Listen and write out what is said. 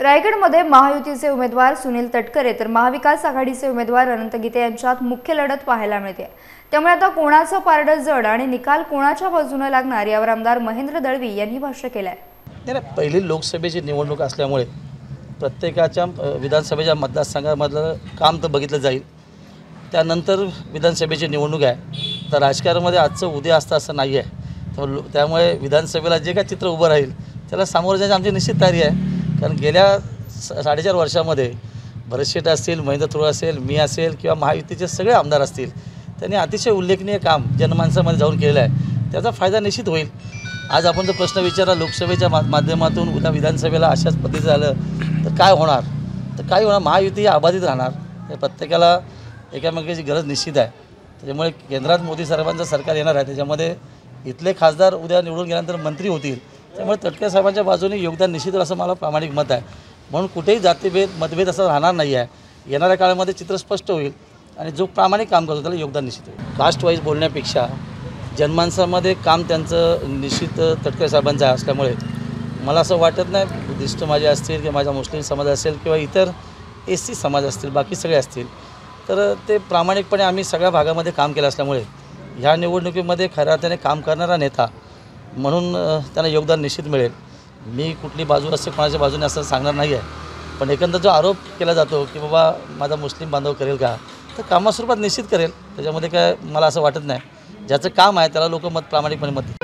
रायगडमध्ये महायुतीचे उमेदवार सुनील तटकरे तर महाविकास आघाडीचे उमेदवार अनंत गीते यांच्यात मुख्य लढत पाहायला मिळते। त्यामुळे आता कोणाचं पारडं जड आणि निकाल कोणाच्या बाजूने लागणार यावर आमदार महेंद्र दळवी यांनी भाष्य केलंय। पहिली लोकसभेची निवडणूक असल्यामुळे प्रत्येकाच्या विधानसभेच्या मतदारसंघामधलं काम तर बघितलं जाईल। त्यानंतर विधानसभेची निवडणूक आहे, तर राजकारणामध्ये आजचं उद्या असतं असं नाही आहे। त्यामुळे विधानसभेला जे काय चित्र उभं राहील त्याला सामोरं जाण्याची आमची निश्चित तयारी आहे। कारण गेल्या 4.5 वर्षामध्ये भरत शेठ असतील, महेंद्र थोरात असेल, मी असेल किंवा महायुतीचे सगळे आमदार असतील, त्यांनी अतिशय उल्लेखनीय काम जनमानसामध्ये जाऊन केलेलं आहे। त्याचा फायदा निश्चित होईल। आज आपण जर प्रश्न विचारला लोकसभेच्या माध्यमातून उद्या विधानसभेला अशाच पद्धतीचं झालं तर काय होणार, तर काय होणार, महायुती ही अबाधित राहणार। हे प्रत्येकाला एकामेकाची गरज निश्चित आहे। त्याच्यामुळे केंद्रात मोदी साहेबांचं सरकार येणार आहे, त्याच्यामध्ये इथले खासदार उद्या निवडून गेल्यानंतर मंत्री होतील। त्यामुळे तटकरे साहेबांच्या बाजूने योगदान निश्चित असं मला प्रामाणिक मत आहे। म्हणून कुठेही जातीभेद मतभेद असं राहणार नाही आहे। येणाऱ्या काळामध्ये चित्र स्पष्ट होईल आणि जो प्रामाणिक काम करतो त्याला योगदान निश्चित होईल। कास्ट वाईज बोलण्यापेक्षा जनमानसामध्ये काम त्यांचं निश्चित तटकरे साहेबांचं असल्यामुळे मला असं वाटत नाही बुद्धिस्ट माझे असतील किंवा माझा मुस्लिम समाज असेल किंवा इतर SC समाज असतील, बाकी सगळे असतील, तर ते प्रामाणिकपणे आम्ही सगळ्या भागामध्ये काम केलं असल्यामुळे ह्या निवडणुकीमध्ये खऱ्या अर्थाने काम करणारा नेता म्हणून त्यांना योगदान निश्चित मिळेल। मी कुठली बाजू असते कोणाच्या बाजूने असं सांगणार नाही आहे, पण एकंदर जो आरोप केला जातो की बाबा माझा मुस्लिम बांधव करेल का, तर कामास्वरूपात निश्चित करेल। त्याच्यामध्ये काय मला असं वाटत नाही। ज्याचं काम आहे त्याला लोक प्रामाणिकपणे मत देतील।